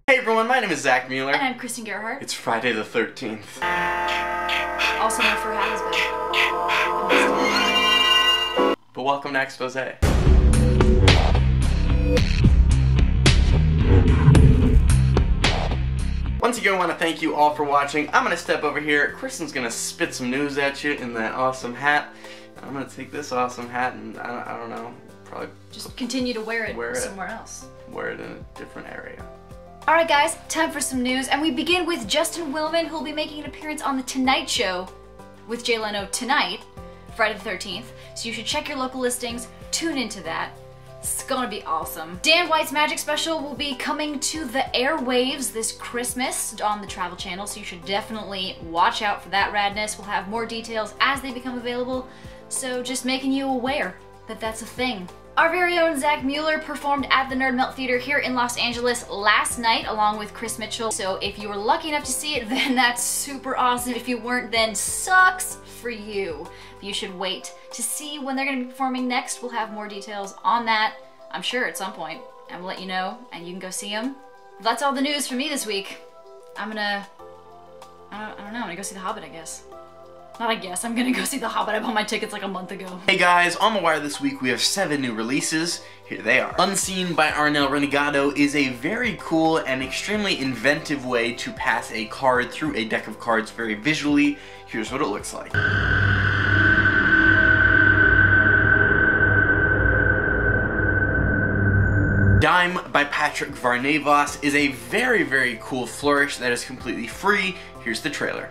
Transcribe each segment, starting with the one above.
Hey everyone, my name is Zach Mueller. And I'm Kristen Gerhardt. It's Friday the 13th. Also known for Hat is Back. But welcome to Exposé. Once again, I want to thank you all for watching. I'm going to step over here. Kristen's going to spit some news at you in that awesome hat. I'm going to take this awesome hat and, I don't know, probably just continue to wear it somewhere else. Wear it in a different area. Alright guys, time for some news, and we begin with Justin Willman, who will be making an appearance on The Tonight Show with Jay Leno tonight, Friday the 13th. So you should check your local listings, tune into that. It's gonna be awesome. Dan White's Magic Special will be coming to the airwaves this Christmas on the Travel Channel, so you should definitely watch out for that radness. We'll have more details as they become available, so just making you aware that that's a thing. Our very own Zach Mueller performed at the Nerd Melt Theater here in Los Angeles last night along with Chris Mitchell. So if you were lucky enough to see it, then that's super awesome. If you weren't, then sucks for you. You should wait to see when they're going to be performing next. We'll have more details on that, I'm sure, at some point. And we'll let you know, and you can go see them. That's all the news for me this week. I don't know, I'm gonna go see The Hobbit, I guess. Not I guess, I'm gonna go see The Hobbit. I bought my tickets like a month ago. Hey guys, on the wire this week we have 7 new releases. Here they are. Unseen by Arnel Renegado is a very cool and extremely inventive way to pass a card through a deck of cards very visually. Here's what it looks like. Dime by Patrick Varnavos is a very, very cool flourish that is completely free. Here's the trailer.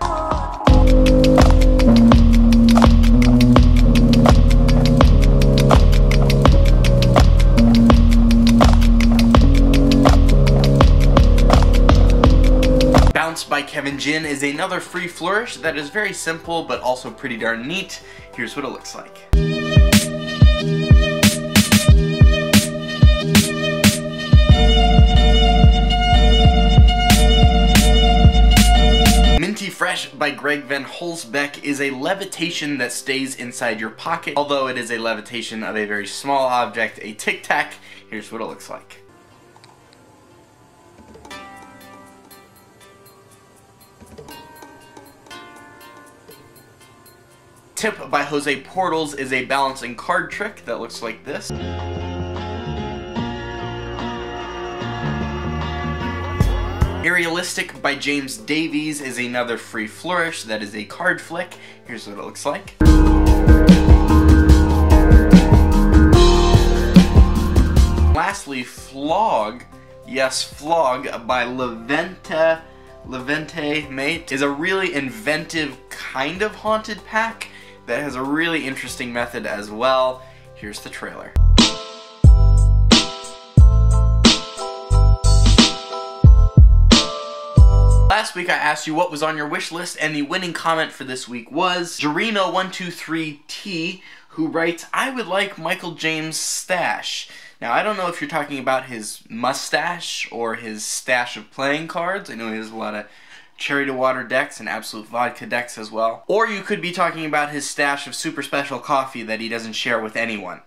Bounce by Kevin Jin is another free flourish that is very simple but also pretty darn neat. Here's what it looks like. Minty Fresh by Greg Van Holzbeck is a levitation that stays inside your pocket, although it is a levitation of a very small object, a Tic Tac. Here's what it looks like. Tip by Jose Portals is a balancing card trick that looks like this. Aerialistic by James Davies is another free flourish that is a card flick. Here's what it looks like. Lastly, Flog, yes, Flog by Levente Mate is a really inventive kind of haunted pack that has a really interesting method as well. Here's the trailer. Last week I asked you what was on your wish list, and the winning comment for this week was Jarino123T, who writes, "I would like Michael James' stash." Now, I don't know if you're talking about his mustache or his stash of playing cards. I know he has a lot of Cherry to Water decks and Absolute Vodka decks as well. Or you could be talking about his stash of super special coffee that he doesn't share with anyone.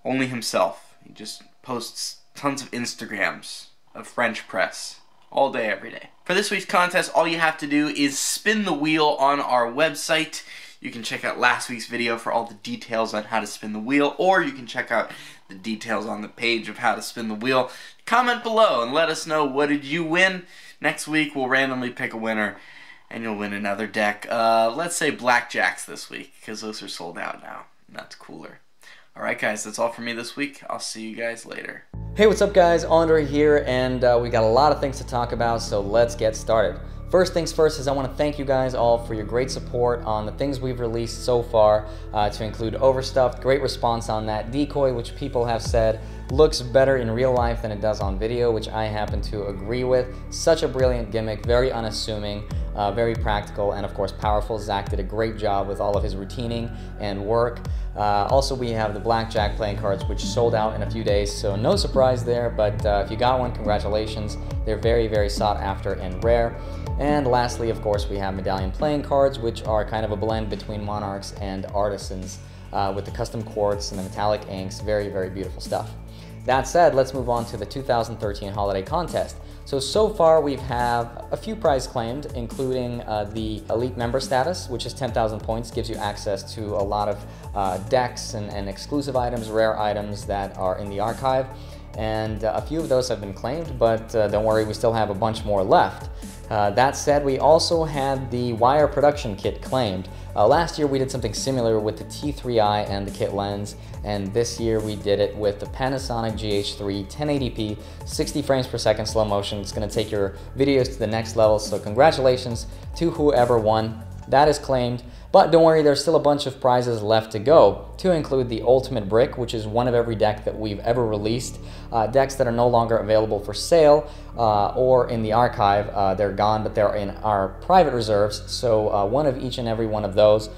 Only himself. He just posts tons of Instagrams of French press all day, every day. For this week's contest, all you have to do is spin the wheel on our website. You can check out last week's video for all the details on how to spin the wheel, or you can check out the details on the page of how to spin the wheel. Comment below and let us know, what did you win? Next week we'll randomly pick a winner and you'll win another deck. Let's say blackjacks this week, because those are sold out now. That's cooler. Alright guys, that's all for me this week. I'll see you guys later. Hey, what's up guys? Andre here, and we got a lot of things to talk about, so let's get started. First things first is I want to thank you guys all for your great support on the things we've released so far, to include Overstuffed. Great response on that. Decoy, which people have said looks better in real life than it does on video, which I happen to agree with. Such a brilliant gimmick, very unassuming, very practical, and of course powerful. Zach did a great job with all of his routing and work. Also, we have the Blackjack playing cards, which sold out in a few days, so no surprise there, but if you got one, congratulations. They're very, very sought after and rare. And lastly, of course, we have Medallion playing cards, which are kind of a blend between Monarchs and Artisans, with the custom quartz and the metallic inks. Very, very beautiful stuff. That said, let's move on to the 2013 holiday contest. So far we have a few prizes claimed, including the Elite Member status, which is 10,000 points, gives you access to a lot of decks and exclusive items, rare items that are in the archive. And a few of those have been claimed, but don't worry, we still have a bunch more left. That said, we also had the wire production kit claimed. Last year we did something similar with the T3i and the kit lens, and this year we did it with the Panasonic GH3 1080p 60 frames per second slow motion. It's going to take your videos to the next level, so congratulations to whoever won. That is claimed, but don't worry, there's still a bunch of prizes left to go, to include the Ultimate Brick, which is one of every deck that we've ever released. Decks that are no longer available for sale or in the archive. They're gone, but they're in our private reserves, so one of each and every one of those.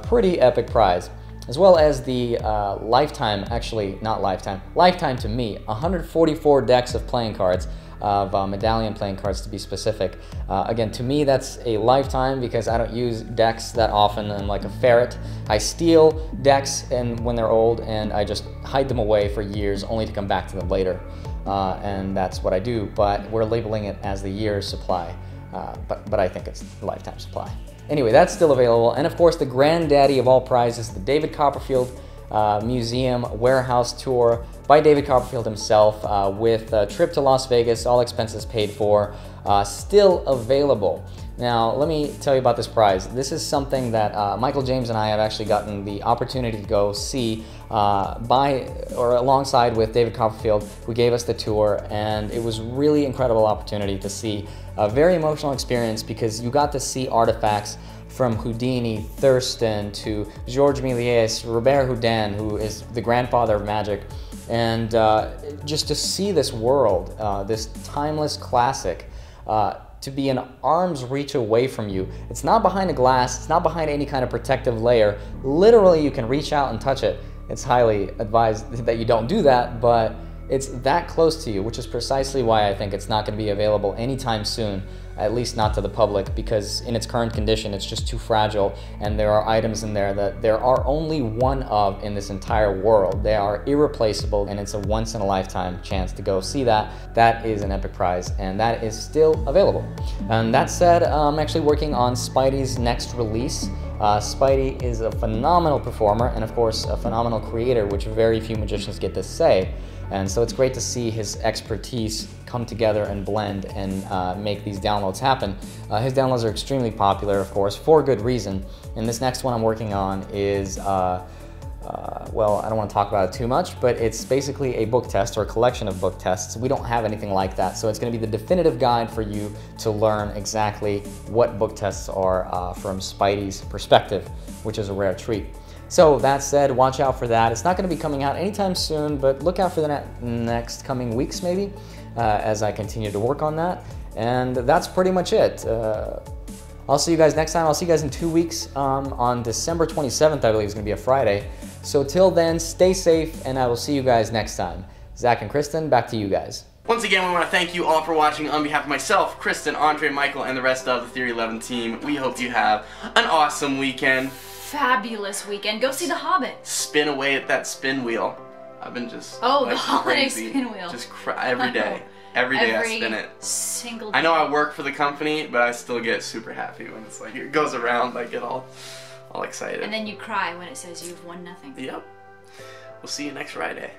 Pretty epic prize. As well as the lifetime, actually not lifetime, lifetime to me, 144 decks of playing cards, of medallion playing cards to be specific. Again, to me that's a lifetime because I don't use decks that often. I'm like a ferret. I steal decks when they're old and I just hide them away for years only to come back to them later. And that's what I do, but we're labeling it as the year's supply. But I think it's the lifetime supply. Anyway, that's still available. And of course, the granddaddy of all prizes, the David Copperfield Museum Warehouse Tour by David Copperfield himself, with a trip to Las Vegas, all expenses paid for, still available. Now, let me tell you about this prize. This is something that Michael James and I have actually gotten the opportunity to go see alongside with David Copperfield, who gave us the tour, and it was really incredible opportunity to see. A very emotional experience because you got to see artifacts from Houdini, Thurston, to Georges Méliès, Robert Houdin, who is the grandfather of magic, and just to see this world, this timeless classic, to be an arm's reach away from you. It's not behind a glass, it's not behind any kind of protective layer. Literally, you can reach out and touch it. It's highly advised that you don't do that, but it's that close to you, which is precisely why I think it's not going to be available anytime soon, at least not to the public, because in its current condition, it's just too fragile, and there are items in there that there are only one of in this entire world. They are irreplaceable, and it's a once-in-a-lifetime chance to go see that. That is an epic prize, and that is still available. And that said, I'm actually working on Spidey's next release. Spidey is a phenomenal performer, and of course, a phenomenal creator, which very few magicians get to say. And so it's great to see his expertise come together and blend and make these downloads happen. His downloads are extremely popular, of course, for good reason. And this next one I'm working on is, well, I don't want to talk about it too much, but it's basically a book test or a collection of book tests. We don't have anything like that, so it's going to be the definitive guide for you to learn exactly what book tests are from Spidey's perspective, which is a rare treat. So that said, watch out for that. It's not going to be coming out anytime soon, but look out for the next coming weeks maybe as I continue to work on that. And that's pretty much it. I'll see you guys next time. I'll see you guys in 2 weeks on December 27th, I believe is going to be a Friday. So till then, stay safe, and I will see you guys next time. Zach and Kristen, back to you guys. Once again, we want to thank you all for watching. On behalf of myself, Kristen, Andre, Michael, and the rest of the theory11 team, we hope you have an awesome weekend. Fabulous weekend. Go see The Hobbit. Spin away at that spin wheel. I've been just the holiday spin wheel. Just every day. Every day I spin it. Single day. I know I work for the company, but I still get super happy when it's like it goes around. I get all excited. And then you cry when it says you've won nothing. Yep. We'll see you next Friday.